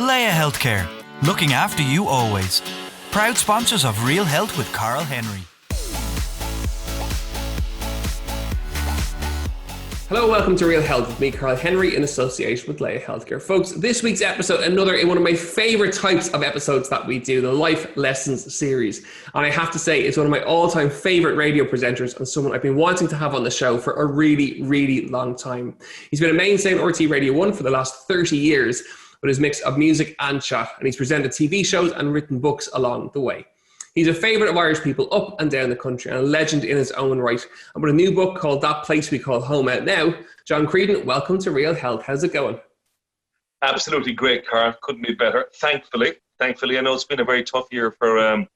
Leia Healthcare, looking after you always. Proud sponsors of Real Health with Karl Henry. Hello, welcome to Real Health with me, Karl Henry, in association with Leia Healthcare. Folks, this week's episode, another in one of my favorite types of episodes that we do, the Life Lessons series. And I have to say, it's one of my all-time favorite radio presenters and someone I've been wanting to have on the show for a really, really long time. He's been a mainstay on RTE Radio 1 for the last 30 years with his mix of music and chat, and he's presented TV shows and written books along the way. He's a favourite of Irish people up and down the country and a legend in his own right. And with a new book called That Place We Call Home out now, John Creedon, welcome to Real Health. How's it going? Absolutely great, Karl. Couldn't be better. Thankfully, I know it's been a very tough year for a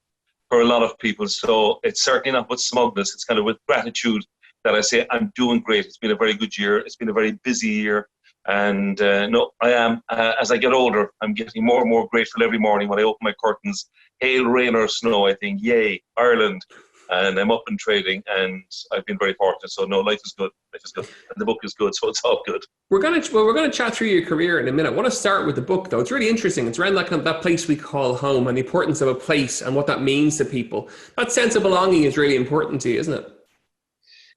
lot of people. So it's certainly not with smugness. It's kind of with gratitude that I say I'm doing great. It's been a very good year. It's been a very busy year. And no, I am. As I get older, I'm getting more and more grateful every morning when I open my curtains. Hail, rain or snow, I think, yay, Ireland. And I'm up and trading, and I've been very fortunate. So no, life is good. And the book is good, so it's all good. We're gonna chat through your career in a minute. I want to start with the book, though. It's really interesting. It's around that place we call home and the importance of a place and what that means to people. That sense of belonging is really important to you, isn't it?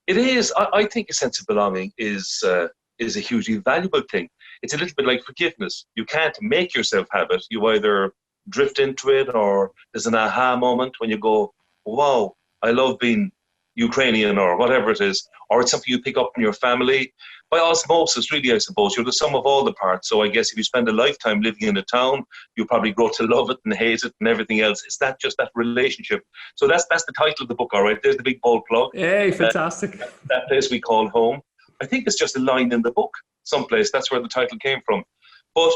It is. I think a sense of belonging is a hugely valuable thing. It's a little bit like forgiveness. You can't make yourself have it. You either drift into it, or there's an aha moment when you go, wow, I love being Ukrainian, or whatever it is, or it's something you pick up in your family. By osmosis, really, I suppose. You're the sum of all the parts. So I guess if you spend a lifetime living in a town, you probably grow to love it and hate it and everything else. It's just that relationship. So that's the title of the book, all right. There's the big bold plug. Hey, fantastic. That place we call home. I think it's just a line in the book, someplace. That's where the title came from. But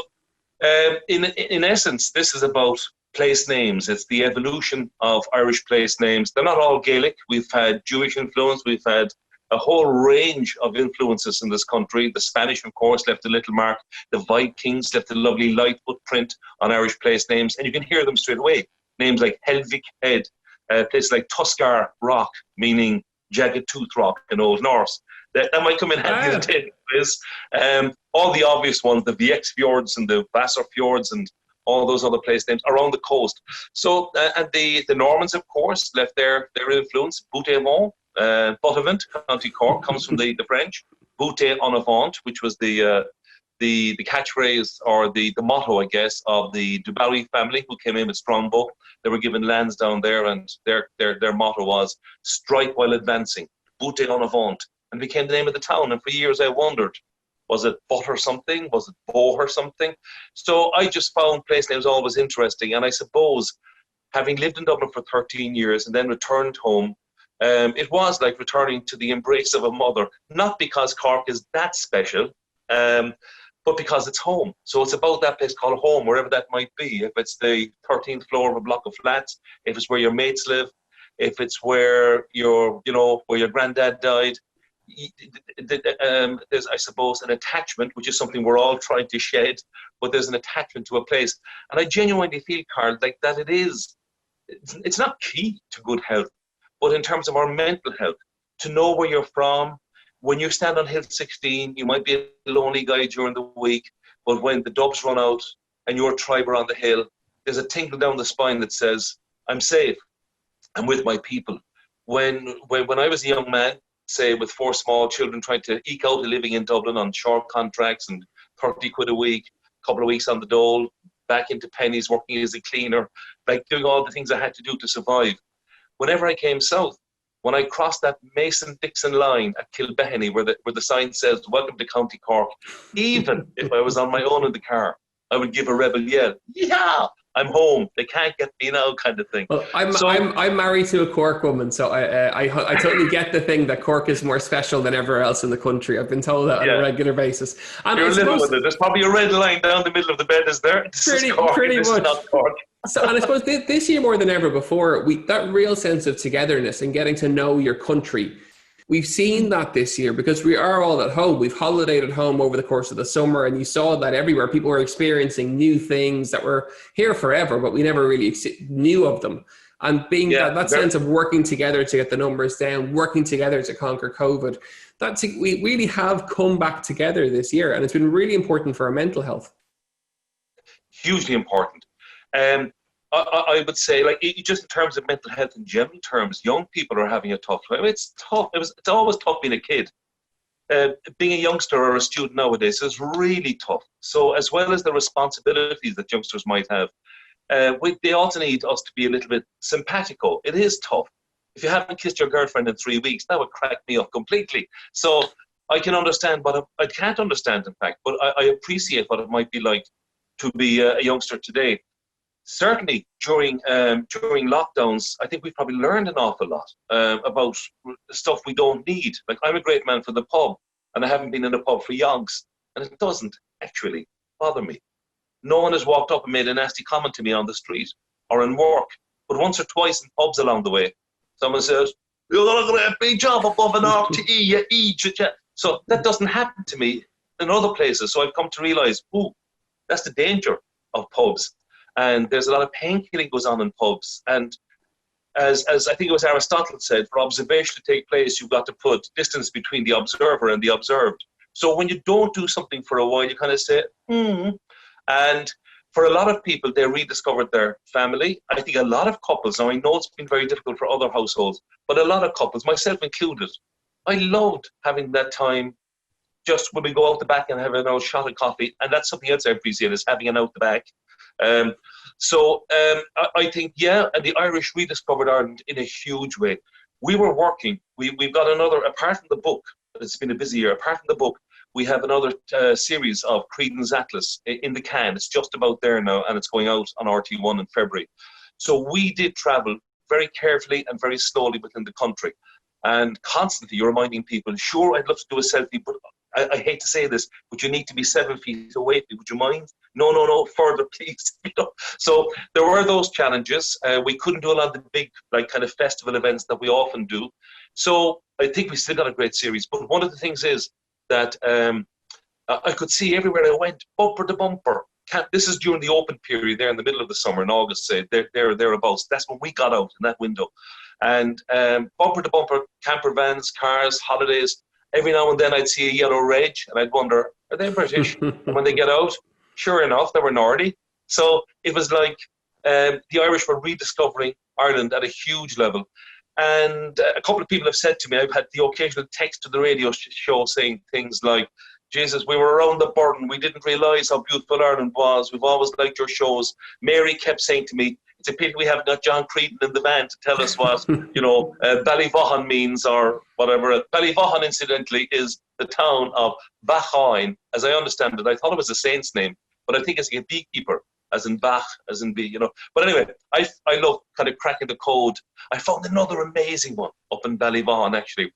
in essence, this is about place names. It's the evolution of Irish place names. They're not all Gaelic. We've had Jewish influence. We've had a whole range of influences in this country. The Spanish, of course, left a little mark. The Vikings left a lovely light footprint on Irish place names. And you can hear them straight away. Names like Helvig Head, places like Tuskar Rock, meaning jagged tooth rock in Old Norse. That might come in handy to take this. All the obvious ones, the VX fjords and the Vassar fjords and all those other place names around the coast. So, and the Normans, of course, left their influence. Bout-et-Avant, Buttevant, County Cork, comes from the French. Bout-et-en-avant, which was the catchphrase or the motto, I guess, of the Du Barry family, who came in with Strongbow. They were given lands down there, and their motto was strike while advancing. Bout-et-en-avant. And became the name of the town. And for years I wondered, was it Butter something? Was it Boher something? So I just found place names always interesting. And I suppose, having lived in Dublin for 13 years and then returned home, it was like returning to the embrace of a mother. Not because Cork is that special, but because it's home. So it's about that place called home, wherever that might be. If it's the 13th floor of a block of flats, if it's where your mates live, if it's where where your granddad died. There's, I suppose, an attachment, which is something we're all trying to shed, but there's an attachment to a place. And I genuinely feel, Karl, like that it's not key to good health, but in terms of our mental health, to know where you're from. When you stand on Hill 16, you might be a lonely guy during the week, but when the dubs run out and your tribe are on the hill, there's a tinkle down the spine that says, I'm safe, I'm with my people. When I was a young man, say with 4 small children trying to eke out a living in Dublin on short contracts and 30 quid a week, a couple of weeks on the dole, back into pennies, working as a cleaner, like doing all the things I had to do to survive. Whenever I came south, when I crossed that Mason-Dixon line at Kilbeheny where the sign says, welcome to County Cork, even if I was on my own in the car, I would give a rebel yell, yeah, I'm home. They can't get me now, kind of thing. Well, I'm married to a Cork woman, so I totally get the thing that Cork is more special than everywhere else in the country. I've been told that on a regular basis. And you're living with it. There's probably a red line down the middle of the bed, is there? Pretty much. Not Cork. So, and I suppose this year more than ever before, that real sense of togetherness and getting to know your country. We've seen that this year because we are all at home. We've holidayed at home over the course of the summer, and you saw that everywhere. People were experiencing new things that were here forever, but we never really knew of them. And being that sense of working together to get the numbers down, working together to conquer COVID, we really have come back together this year, and it's been really important for our mental health. hugely important. I would say, like, just in terms of mental health in general terms, young people are having a tough time. It's tough. It's always tough being a kid. Being a youngster or a student nowadays is really tough. So as well as the responsibilities that youngsters might have, they also need us to be a little bit simpatico. It is tough. If you haven't kissed your girlfriend in 3 weeks, that would crack me up completely. So I can understand, but I can't understand, in fact, but I appreciate what it might be like to be a youngster today. Certainly during lockdowns, I think we've probably learned an awful lot about stuff we don't need. Like, I'm a great man for the pub, and I haven't been in a pub for yonks, and it doesn't actually bother me. No one has walked up and made a nasty comment to me on the street or in work, but once or twice in pubs along the way, someone says, "You're going to get a big job above an RTE, you idiot." So that doesn't happen to me in other places. So I've come to realise, that's the danger of pubs. And there's a lot of painkilling goes on in pubs. And as I think it was Aristotle said, for observation to take place, you've got to put distance between the observer and the observed. So when you don't do something for a while, you kind of say, And for a lot of people, they rediscovered their family. I think a lot of couples, now I know it's been very difficult for other households, but a lot of couples, myself included, I loved having that time just when we go out the back and have an old shot of coffee. And that's something else I appreciate, is having an out the back. I think, and the Irish rediscovered Ireland in a huge way. We were working. We've got another, apart from the book, it's been a busy year, apart from the book, we have another series of Creedon's Atlas in the can. It's just about there now, and it's going out on RT1 in February. So we did travel very carefully and very slowly within the country. And constantly you're reminding people, sure, I'd love to do a selfie, but I hate to say this, but you need to be 7 feet away. Would you mind? No, further, please. So there were those challenges. We couldn't do a lot of the big, like, kind of festival events that we often do. So I think we still got a great series. But one of the things is that I could see everywhere I went, bumper to bumper. This is during the open period there in the middle of the summer in August, say, thereabouts. That's when we got out in that window. And bumper to bumper, camper vans, cars, holidays. Every now and then I'd see a yellow reg and I'd wonder, are they British? And when they get out, sure enough, they were Nordy. So it was like the Irish were rediscovering Ireland at a huge level. And a couple of people have said to me, I've had the occasional text to the radio show saying things like, Jesus, we were around the Burden. We didn't realise how beautiful Ireland was. We've always liked your shows. Mary kept saying to me, it's a pity we haven't got John Creedon in the band to tell us what, Ballyvaughan means or whatever. Ballyvaughan, incidentally, is the town of Bachain. As I understand it, I thought it was a saint's name, but I think it's a beekeeper, as in Bach, as in bee, But anyway, I love kind of cracking the code. I found another amazing one up in Ballyvaughan, actually.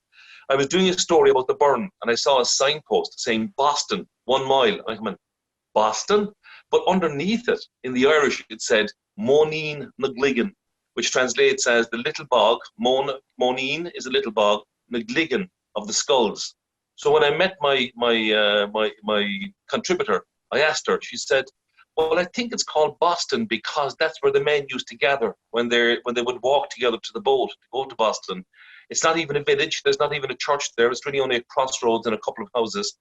I was doing a story about the Burn, and I saw a signpost saying Boston, 1 mile. I went, Boston? But underneath it, in the Irish, it said Moneen Nagligan, which translates as the little bog. Moneen is a little bog, Nagligan of the skulls. So when I met my contributor, I asked her, she said, well, I think it's called Boston because that's where the men used to gather when they would walk together to the boat to go to Boston. It's not even a village. There's not even a church there. It's really only a crossroads and a couple of houses.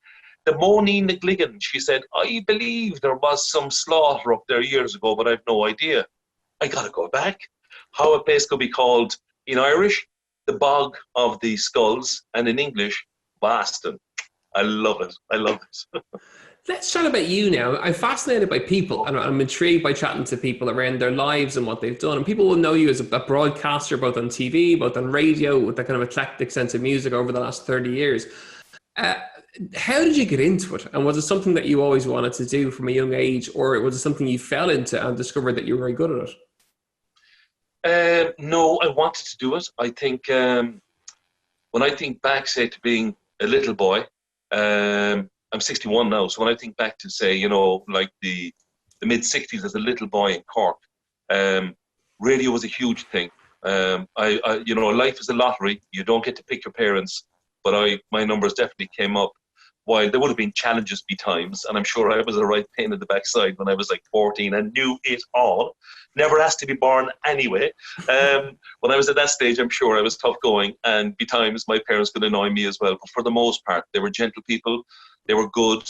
The Moneen Nagligan, she said, I believe there was some slaughter up there years ago, but I've no idea. I got to go back. How a place could be called in Irish, the Bog of the Skulls, and in English, Boston. I love it. I love it. Let's chat about you now. I'm fascinated by people, and I'm intrigued by chatting to people around their lives and what they've done. And people will know you as a broadcaster, both on TV, both on radio, with that kind of eclectic sense of music over the last 30 years. How did you get into it? And was it something that you always wanted to do from a young age, or was it something you fell into and discovered that you were very good at it? No, I wanted to do it. I think when I think back, say, to being a little boy, I'm 61 now, so when I think back to, say, like the mid-60s as a little boy in Cork, radio was a huge thing. Life is a lottery. You don't get to pick your parents, but my numbers definitely came up. While there would have been challenges betimes, and I'm sure I was a right pain in the backside when I was like 14 and knew it all. Never asked to be born anyway. When I was at that stage, I'm sure I was tough going, and betimes my parents could annoy me as well. But for the most part, they were gentle people. They were good.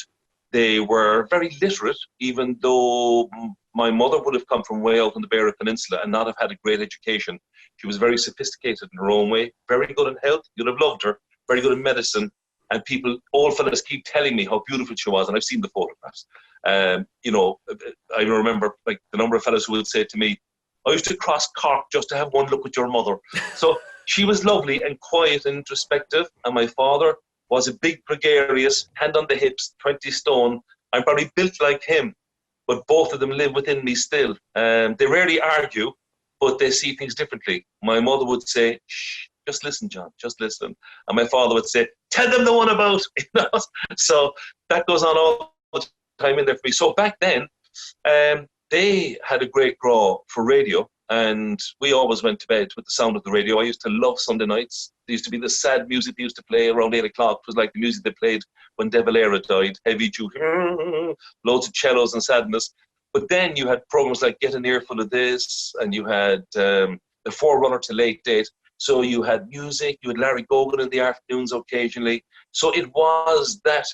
They were very literate, even though my mother would have come from way out on the Beara Peninsula and not have had a great education. She was very sophisticated in her own way, very good in health. You'd have loved her, very good in medicine. And people, old fellas, keep telling me how beautiful she was, and I've seen the photographs. You know, I remember like the number of fellas who would say to me, I used to cross Cork just to have one look at your mother. So she was lovely and quiet and introspective, and my father was a big gregarious, hand on the hips, 20 stone. I'm probably built like him, but both of them live within me still. They rarely argue, but they see things differently. My mother would say, shh, just listen, John, just listen. And my father would say, tell them the one about. You know? So that goes on all the time in there for me. So back then, they had a great draw for radio, and we always went to bed with the sound of the radio. I used to love Sunday nights. There used to be the sad music they used to play around 8 o'clock. It was like the music they played when De Valera died, heavy juke, loads of cellos and sadness. But then you had programs like Get an Earful of This, and you had the forerunner to Late Date. So you had music, you had Larry Gogan in the afternoons occasionally. So it was that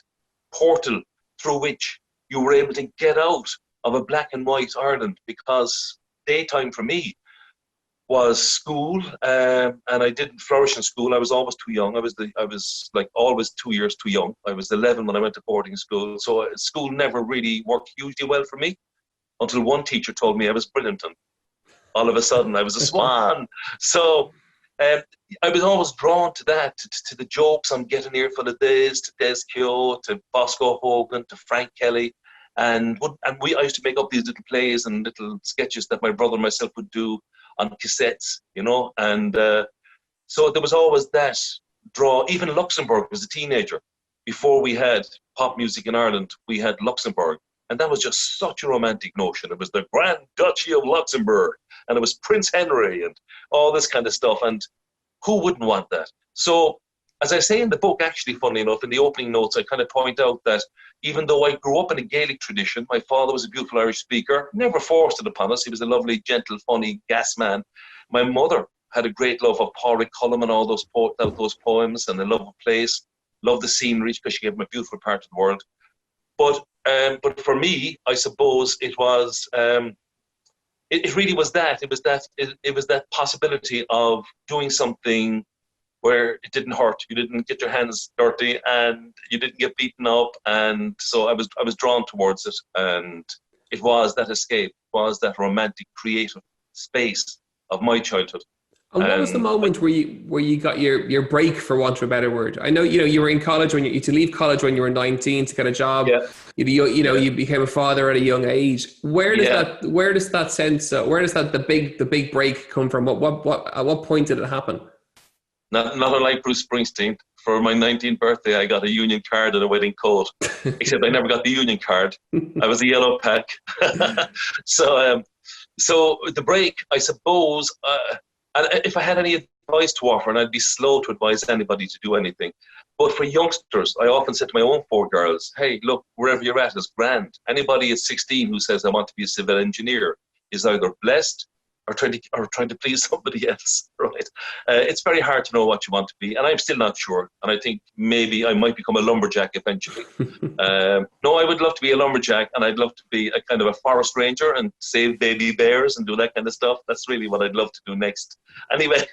portal through which you were able to get out of a black and white Ireland, because daytime for me was school, and I didn't flourish in school. I was always too young. I was like always 2 years too young. I was 11 when I went to boarding school. So school never really worked hugely well for me until one teacher told me I was brilliant, and all of a sudden I was a swan. So I was always drawn to that, to the jokes on Get an Earful of This, to Des Keogh, to Bosco Hogan, to Frank Kelly. I used to make up these little plays and little sketches that my brother and myself would do on cassettes, you know. And so there was always that draw. Even Luxembourg was a teenager. Before we had pop music in Ireland, we had Luxembourg. And that was just such a romantic notion. It was the Grand Duchy of Luxembourg, and it was Prince Henry and all this kind of stuff. And who wouldn't want that? So, as I say in the book, actually, funnily enough, in the opening notes, I kind of point out that even though I grew up in a Gaelic tradition, my father was a beautiful Irish speaker, never forced it upon us. He was a lovely, gentle, funny gas man. My mother had a great love of Pádraig Colum and all those poems, and a love of place, loved the scenery because she gave him a beautiful part of the world. But for me, I suppose it was, it really was that. It was that possibility of doing something where it didn't hurt, you didn't get your hands dirty, and you didn't get beaten up. And so I was drawn towards it, and it was that escape, it was that romantic, creative space of my childhood. And what was the moment where you got your break, for want of a better word? I know you were in college when you had to leave college when you were 19 to get a job. Yeah. You became a father at a young age. Where does the big break come from? At what point did it happen? Not unlike Bruce Springsteen. For my 19th birthday, I got a union card and a wedding coat. Except I never got the union card. I was a yellow pack. So the break, I suppose. And if I had any advice to offer, and I'd be slow to advise anybody to do anything, but for youngsters, I often said to my own 4 girls, hey, look, wherever you're at is grand. Anybody at 16 who says I want to be a civil engineer is either blessed or trying to please somebody else, right? It's very hard to know what you want to be, and I'm still not sure. And I think maybe I might become a lumberjack eventually. No, I would love to be a lumberjack, and I'd love to be a kind of a forest ranger and save baby bears and do that kind of stuff. That's really what I'd love to do next. Anyway,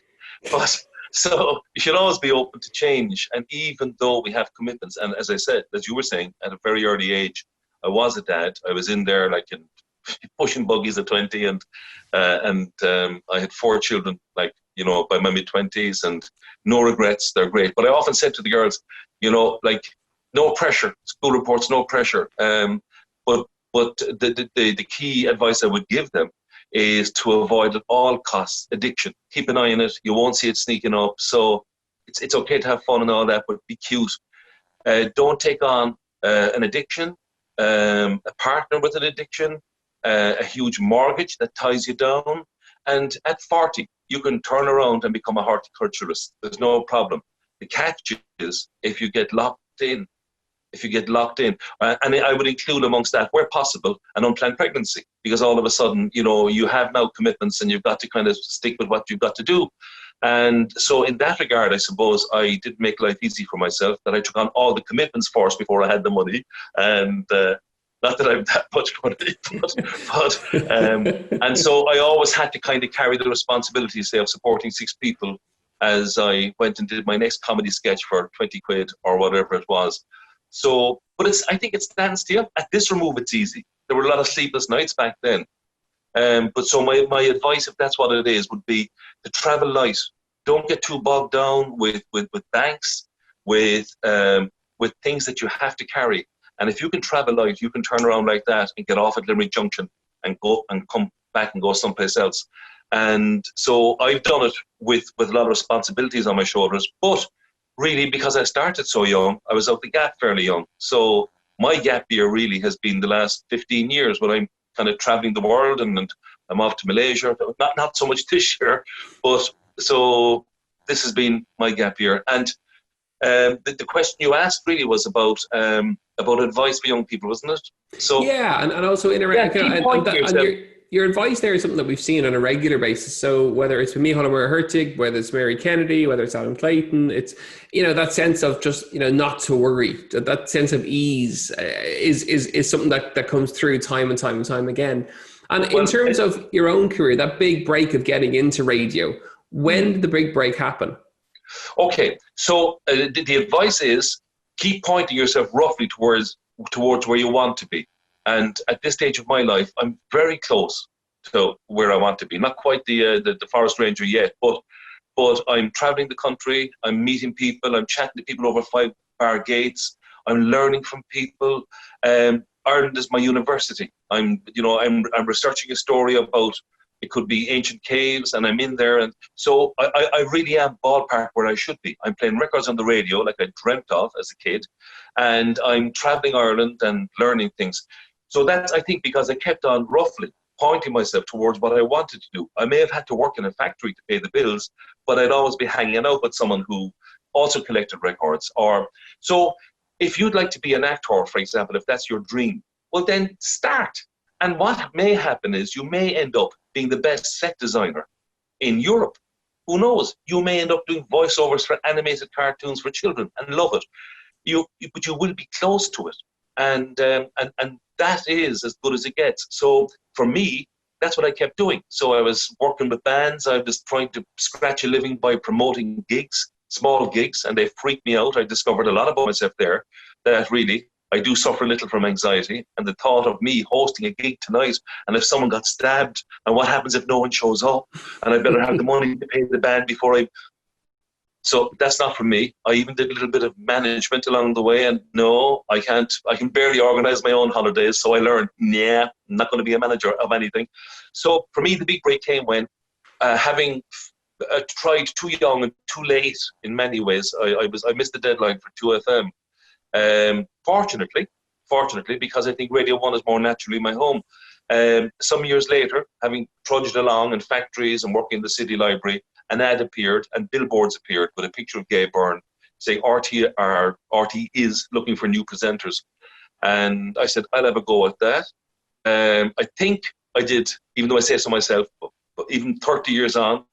so you should always be open to change. And even though we have commitments, and as I said, as you were saying, at a very early age, I was a dad. I was in there like in pushing buggies at 20, and I had 4 children, like, you know, by my mid-20s, and no regrets. They're great. But I often said to the girls, you know, like, no pressure. School reports, no pressure. But the key advice I would give them is to avoid at all costs addiction. Keep an eye on it. You won't see it sneaking up. So it's okay to have fun and all that, but be cute. Don't take on an addiction, a partner with an addiction, a huge mortgage that ties you down. And at 40, you can turn around and become a horticulturist. There's no problem. The catch is if you get locked in. And I would include amongst that, where possible, an unplanned pregnancy, because all of a sudden, you know, you have now commitments and you've got to kind of stick with what you've got to do. And so in that regard, I suppose I did make life easy for myself, that I took on all the commitments first before I had the money. And not that I'm that much money, and so I always had to kind of carry the responsibility, say, of supporting 6 people as I went and did my next comedy sketch for 20 quid or whatever it was. So, but I think it stands still. At this remove, it's easy. There were a lot of sleepless nights back then. But so my advice, if that's what it is, would be to travel light. Don't get too bogged down with banks, with things that you have to carry. And if you can travel light, you can turn around like that and get off at Limerick Junction and go and come back and go someplace else. And so I've done it with a lot of responsibilities on my shoulders. But really, because I started so young, I was out the gap fairly young. So my gap year really has been the last 15 years when I'm kind of traveling the world, and I'm off to Malaysia. Not so much this year, but so this has been my gap year. And the question you asked really was about advice for young people, wasn't it? So yeah, and also your advice there is something that we've seen on a regular basis. So whether it's with Micheál Murray-Hertig, whether it's Mary Kennedy, whether it's Adam Clayton, it's, that sense of just, not to worry, that sense of ease is something that comes through time and time and time again. And in terms of your own career, that big break of getting into radio, when did the big break happen? Okay, so the advice is keep pointing yourself roughly towards where you want to be. And at this stage of my life, I'm very close to where I want to be. Not quite the forest ranger yet, but I'm traveling the country. I'm meeting people. I'm chatting to people over 5-bar gates. I'm learning from people. Ireland is my university. I'm researching a story about, it could be ancient caves, and I'm in there. And so I really am ballpark where I should be. I'm playing records on the radio like I dreamt of as a kid. And I'm traveling Ireland and learning things. So that's, I think, because I kept on roughly pointing myself towards what I wanted to do. I may have had to work in a factory to pay the bills, but I'd always be hanging out with someone who also collected records. So if you'd like to be an actor, for example, if that's your dream, well then start. And what may happen is you may end up being the best set designer in Europe. Who knows? You may end up doing voiceovers for animated cartoons for children and love it. But you will be close to it. And that is as good as it gets. So for me, that's what I kept doing. So I was working with bands. I was trying to scratch a living by promoting gigs, small gigs, and they freaked me out. I discovered a lot about myself there, that really I do suffer a little from anxiety. And the thought of me hosting a gig tonight, and if someone got stabbed, and what happens if no one shows up, and I better have the money to pay the band before So that's not for me. I even did a little bit of management along the way, and no, I can't. I can barely organize my own holidays. So I learned, I'm not going to be a manager of anything. So for me, the big break came when, having tried too young and too late in many ways, I missed the deadline for 2FM. Fortunately, because I think Radio 1 is more naturally my home. Some years later, having trudged along in factories and working in the city library, an ad appeared and billboards appeared with a picture of Gay Byrne saying RTE is looking for new presenters. And I said, I'll have a go at that. I think I did, even though I say so myself, but even 33 years on,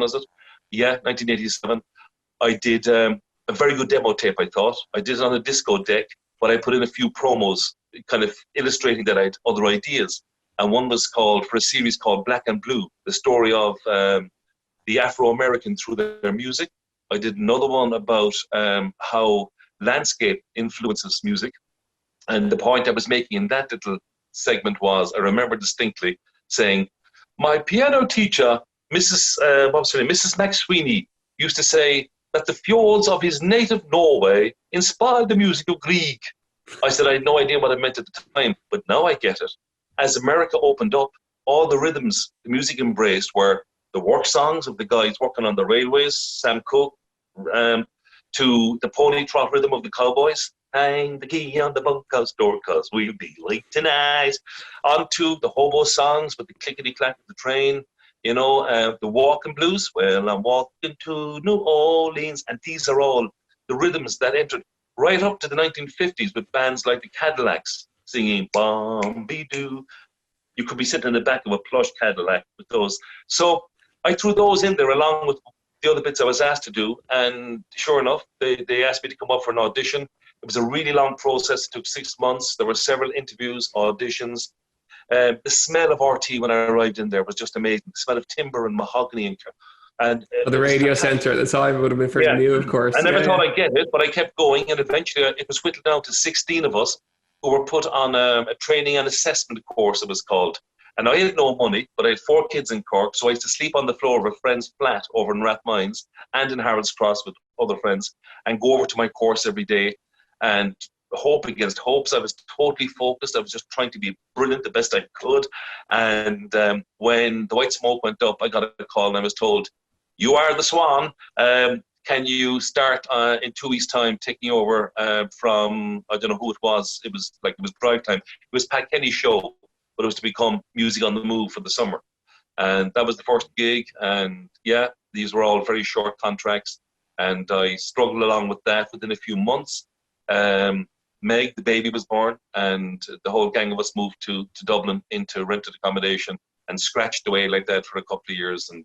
is it? Yeah, 1987. I did a very good demo tape, I thought. I did it on a disco deck, but I put in a few promos kind of illustrating that I had other ideas. And one was for a series called Black and Blue, the story of the Afro-American through their music. I did another one about how landscape influences music. And the point I was making in that little segment was, I remember distinctly saying, my piano teacher, Mrs. McSweeney, used to say that the fjords of his native Norway inspired the music of Grieg. I said I had no idea what it meant at the time, but now I get it. As America opened up, all the rhythms the music embraced were the work songs of the guys working on the railways, Sam Cooke, to the pony trot rhythm of the cowboys, hang the key on the bunkhouse door cause we'll be late tonight, onto the hobo songs with the clickety-clack of the train, the walking blues, well, I'm walking to New Orleans, and these are all the rhythms that entered right up to the 1950s with bands like the Cadillacs singing Bombi-Doo. You could be sitting in the back of a plush Cadillac with those. So I threw those in there along with the other bits I was asked to do, and sure enough, they asked me to come up for an audition. It was a really long process. It took 6 months. There were several interviews, auditions. The smell of RT when I arrived in there was just amazing. The smell of timber and mahogany and the radio centre at the time would have been pretty new, of course. I never thought I'd get it, but I kept going, and eventually it was whittled down to 16 of us who were put on a training and assessment course, it was called. And I had no money, but I had 4 kids in Cork, so I used to sleep on the floor of a friend's flat over in Rathmines and in Harold's Cross with other friends, and go over to my course every day and hope against hopes. I was totally focused. I was just trying to be brilliant the best I could. And when the white smoke went up, I got a call and I was told, "You are the Swan. Can you start in 2 weeks' time taking over from," I don't know who it was drive time. It was Pat Kenny's show, but it was to become Music on the Move for the summer. And that was the first gig. And yeah, these were all very short contracts. And I struggled along with that. Within a few months, Meg, the baby, was born, and the whole gang of us moved to Dublin into rented accommodation and scratched away like that for a couple of years. And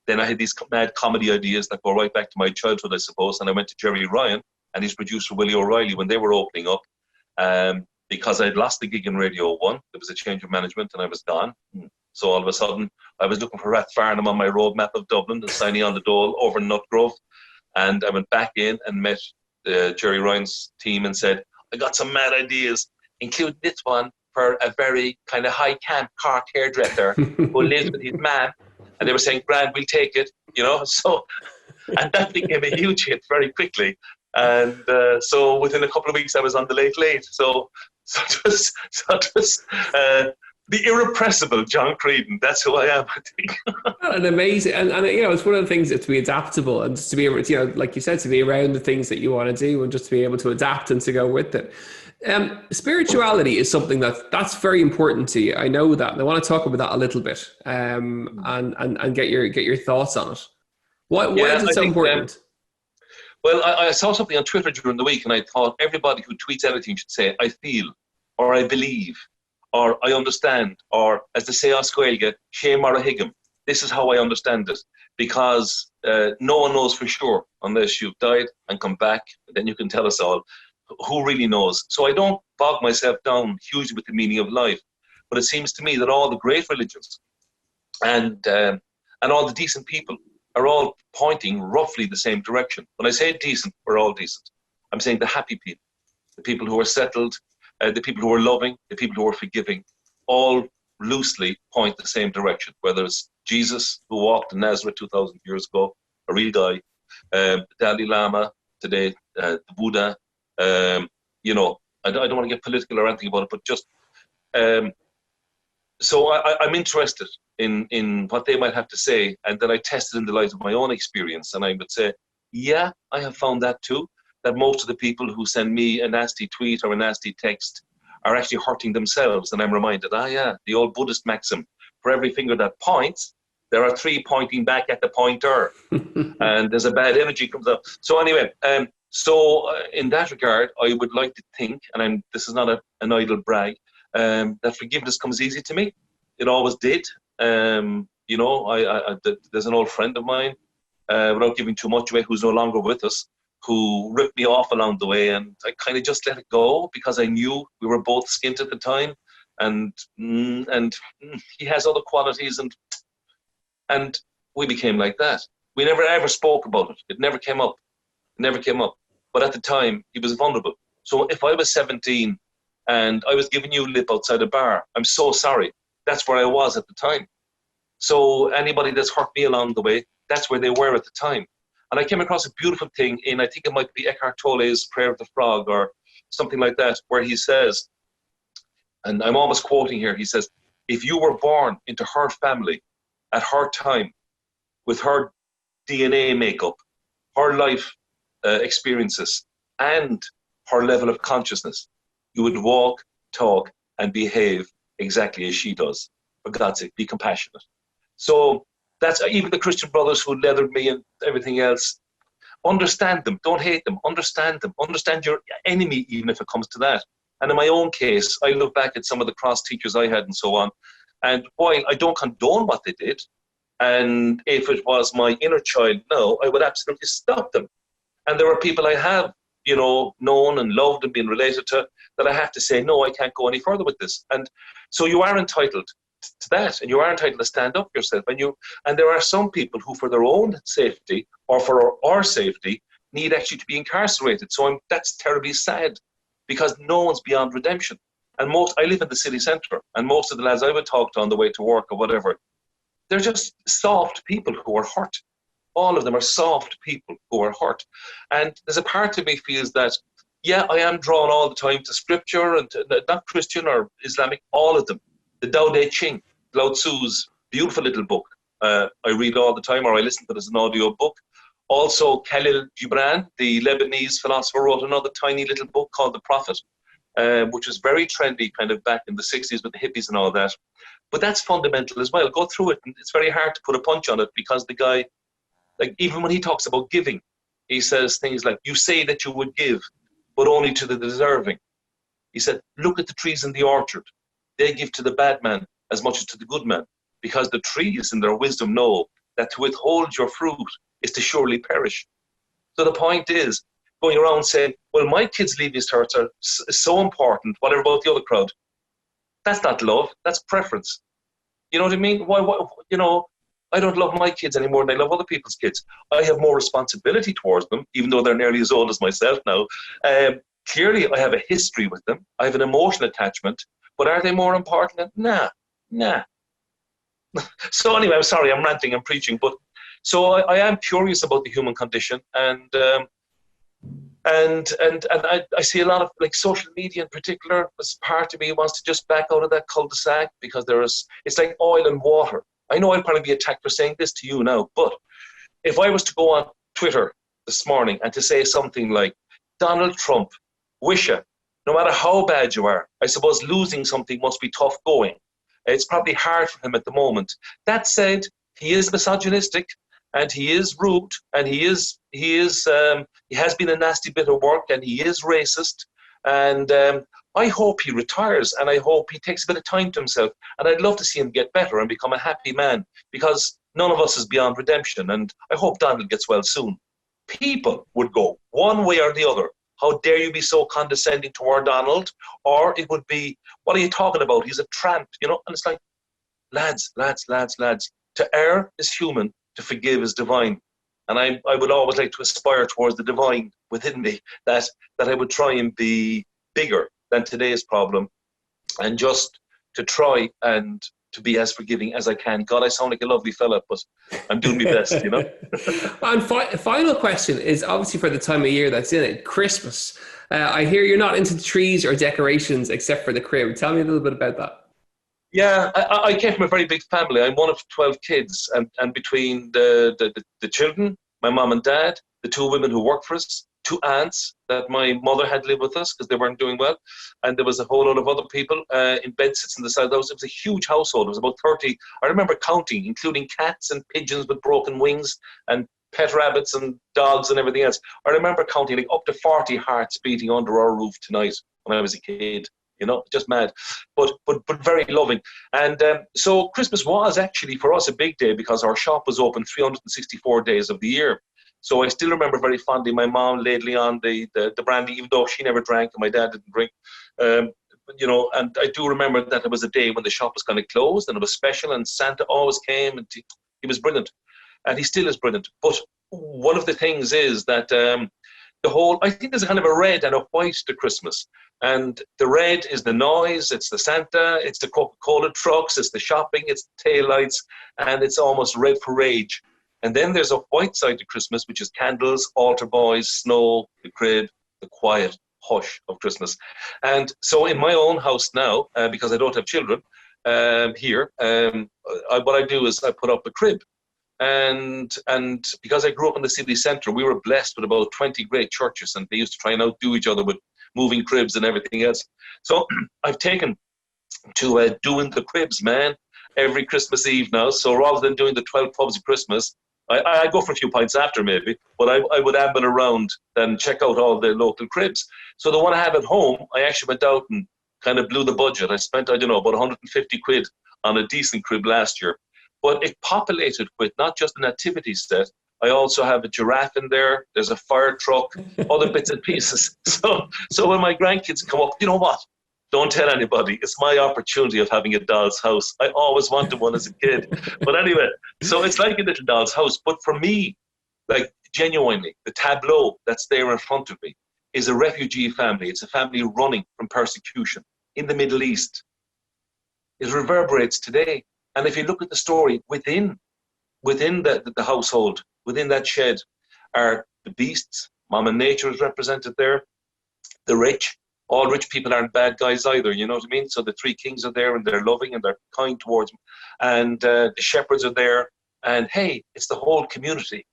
then I had these mad comedy ideas that go right back to my childhood, I suppose. And I went to Jerry Ryan and his producer, Willie O'Reilly, when they were opening up, because I'd lost the gig in Radio 1. There was a change of management and I was gone. So all of a sudden, I was looking for Rathfarnham on my roadmap of Dublin and signing on the dole over in Nutgrove. And I went back in and met Jerry Ryan's team and said, "I got some mad ideas, including this one for a very kind of high camp Cork hairdresser who lives with his man." And they were saying, "Grand, we'll take it," So, and that became a huge hit very quickly. And so within a couple of weeks, I was on the Late Late. So it was the irrepressible John Creedon. That's who I am, I think. And amazing, and it's one of the things that to be adaptable and just to be able to, like you said, to be around the things that you want to do and just to be able to adapt and to go with it. Spirituality is something that's very important to you. I know that, and I want to talk about that a little bit, and get your thoughts on it. Why is it so important? Well, I saw something on Twitter during the week, and I thought everybody who tweets anything should say, "I feel," or "I believe," or "I understand," or, as they say Oscoilga, "Shame or a higgum." This is how I understand it, because no one knows for sure unless you've died and come back, and then you can tell us all. Who really knows? So I don't bog myself down hugely with the meaning of life, but it seems to me that all the great religions and all the decent people are all pointing roughly the same direction. When I say decent, we're all decent. I'm saying the happy people, the people who are settled, the people who are loving, the people who are forgiving, all loosely point the same direction, whether it's Jesus, who walked in Nazareth 2,000 years ago, a real guy, the Dalai Lama today, the Buddha. I don't want to get political or anything about it, but just so I'm interested in what they might have to say, and then I test it in the light of my own experience, and I would say, yeah, I have found that too, that most of the people who send me a nasty tweet or a nasty text are actually hurting themselves, and I'm reminded, the old Buddhist maxim, for every finger that points, there are 3 pointing back at the pointer, and there's a bad energy comes up. So anyway, in that regard, I would like to think, and this is not an idle brag, that forgiveness comes easy to me. It always did. There's an old friend of mine, without giving too much away, who's no longer with us, who ripped me off along the way, and I kind of just let it go because I knew we were both skint at the time, and he has other qualities, and we became like that. We never ever spoke about it. It never came up. But at the time, he was vulnerable. So if I was 17 and I was giving you lip outside a bar, I'm so sorry. That's where I was at the time. So anybody that's hurt me along the way, that's where they were at the time. And I came across a beautiful thing in, I think it might be Eckhart Tolle's Prayer of the Frog or something like that, where he says, and I'm almost quoting here, he says, if you were born into her family at her time, with her DNA makeup, her life experiences, and her level of consciousness, you would walk, talk, and behave exactly as she does. For God's sake, be compassionate. So that's even the Christian brothers who leathered me and everything else. Understand them, don't hate them, understand them, understand your enemy, even if it comes to that. And in my own case, I look back at some of the cross teachers I had and so on, and while I don't condone what they did, And if it was my inner child, no, I would absolutely stop them. And there are people I have, known and loved and been related to, that I have to say, no, I can't go any further with this. And so you are entitled to that, and you are entitled to stand up for yourself. And there are some people who, for their own safety or for our safety, need actually to be incarcerated. So that's terribly sad, because no one's beyond redemption. And I live in the city centre, and most of the lads I would talk to on the way to work or whatever, they're just soft people who are hurt. All of them are soft people who are hurt. And there's a part of me feels that, yeah, I am drawn all the time to scripture, and not Christian or Islamic, all of them. The Tao Te Ching, Lao Tzu's beautiful little book. I read all the time, or I listen to it as an audio book. Also, Khalil Gibran, the Lebanese philosopher, wrote another tiny little book called The Prophet, which was very trendy kind of back in the 60s with the hippies and all that. But that's fundamental as well. Go through it, and it's very hard to put a punch on it, because the guy, like, even when he talks about giving, he says things like, you say that you would give, but only to the deserving. He said, look at the trees in the orchard. They give to the bad man as much as to the good man, because the trees in their wisdom know that to withhold your fruit is to surely perish. So the point is, going around saying, well, my kids' leaving certs are so important, whatever about the other crowd. That's not love, that's preference. You know what I mean? Why, I don't love my kids any more than I love other people's kids. I have more responsibility towards them, even though they're nearly as old as myself now. Clearly, I have a history with them. I have an emotional attachment. But are they more important? Nah. So anyway, I'm sorry, I'm ranting, I'm preaching. But so I am curious about the human condition, and I see a lot of, like, social media in particular. As part of me wants to just back out of that cul-de-sac, because it's like oil and water. I know I'll probably be attacked for saying this to you now, but if I was to go on Twitter this morning and to say something like, Donald Trump, wish you, no matter how bad you are, I suppose losing something must be tough going. It's probably hard for him at the moment. That said, he is misogynistic, and he is rude, and he has been a nasty bit of work, and he is racist. And I hope he retires, and I hope he takes a bit of time to himself. And I'd love to see him get better and become a happy man, because none of us is beyond redemption. And I hope Donald gets well soon. People would go one way or the other. How dare you be so condescending toward Donald? Or it would be, what are you talking about? He's a tramp, And it's like, lads. To err is human, to forgive is divine. And I would always like to aspire towards the divine within me, that I would try and be bigger than today's problem, and just to try and to be as forgiving as I can. God, I sound like a lovely fella, but I'm doing my best, And final question is obviously for the time of year that's in it, Christmas. I hear you're not into trees or decorations except for the crib. Tell me a little bit about that. Yeah, I came from a very big family. I'm one of 12 kids, and between the children, my mom and dad, the two women who worked for us, two aunts that my mother had lived with us because they weren't doing well, and there was a whole lot of other people in bedsits in the side of the house. It was a huge household. It was about 30. I remember counting, including cats and pigeons with broken wings and pet rabbits and dogs and everything else. I remember counting like up to 40 hearts beating under our roof tonight when I was a kid. Just mad, but very loving. And so Christmas was actually for us a big day, because our shop was open 364 days of the year. So I still remember very fondly my mom ladling on the brandy, even though she never drank and my dad didn't drink. And I do remember that it was a day when the shop was kind of closed and it was special, and Santa always came, and he was brilliant, and he still is brilliant. But one of the things is that I think there's a kind of a red and a white to Christmas. And the red is the noise, it's the Santa, it's the Coca-Cola trucks, it's the shopping, it's the taillights, and it's almost red for rage. And then there's a white side to Christmas, which is candles, altar boys, snow, the crib, the quiet hush of Christmas. And so in my own house now, because I don't have children here, what I do is I put up a crib. And because I grew up in the city centre, we were blessed with about 20 great churches, and they used to try and outdo each other with moving cribs and everything else. So I've taken to doing the cribs, man, every Christmas Eve now. So rather than doing the 12 pubs of Christmas, I go for a few pints after maybe, but I would amble around and check out all the local cribs. So the one I have at home, I actually went out and kind of blew the budget. I spent, about 150 quid on a decent crib last year. but it populated with not just an activity set. I also have a giraffe in there. There's a fire truck, other bits and pieces. So when my grandkids come up, you know what? Don't tell anybody. It's my opportunity of having a doll's house. I always wanted one as a kid. But anyway, so it's like a little doll's house. But for me, like genuinely, the tableau that's there in front of me is a refugee family. It's a family running from persecution in the Middle East. It reverberates today. And if you look at the story within the household, within that shed, are the beasts. Mama Nature is represented there. The rich. All rich people aren't bad guys either, you know what I mean? So the three kings are there, and they're loving and they're kind towards them. And the shepherds are there. And hey, it's the whole community,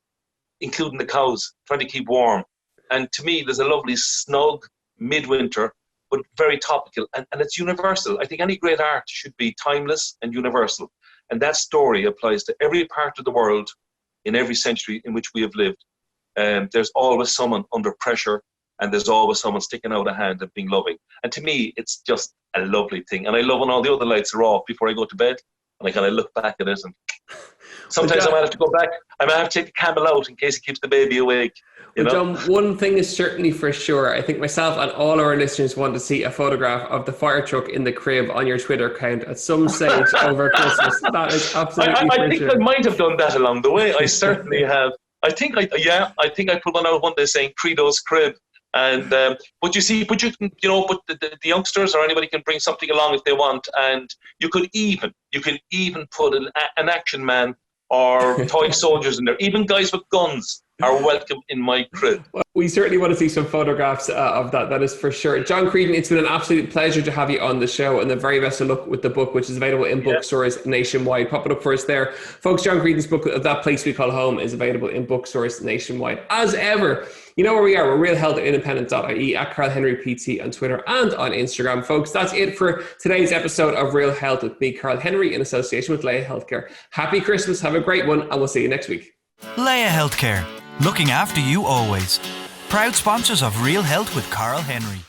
including the cows, trying to keep warm. And to me, there's a lovely snug midwinter, but very topical. And it's universal. I think any great art should be timeless and universal. And that story applies to every part of the world in every century in which we have lived. There's always someone under pressure, and there's always someone sticking out a hand and being loving. And to me, it's just a lovely thing. And I love when all the other lights are off before I go to bed, and I kind of look back at it. And sometimes I might have to go back. I might have to take the candle out in case it keeps the baby awake. You know? John, one thing is certainly for sure. I think myself and all our listeners want to see a photograph of the fire truck in the crib on your Twitter account at some stage over Christmas. That is absolutely I think I might have done that along the way. I certainly have. I think I put one out one day saying Creedon's crib. And but you can, but the youngsters or anybody can bring something along if they want, and you can even put an action man or toy soldiers in there. Even guys with guns are welcome in my crib. Well, we certainly want to see some photographs of that. That is for sure. John Creedon, it's been an absolute pleasure to have you on the show, and the very best of luck with the book, which is available in bookstores nationwide. Pop it up for us there, folks. John Creedon's book, That Place We Call Home, is available in bookstores nationwide. As ever, you know where we are. We're realhealth@independent.ie, at Karl Henry PT on Twitter and on Instagram, folks. That's it for today's episode of Real Health with me, Karl Henry, in association with Leia Healthcare. Happy Christmas. Have a great one, and we'll see you next week. Leia Healthcare, looking after you always. Proud sponsors of Real Health with Karl Henry.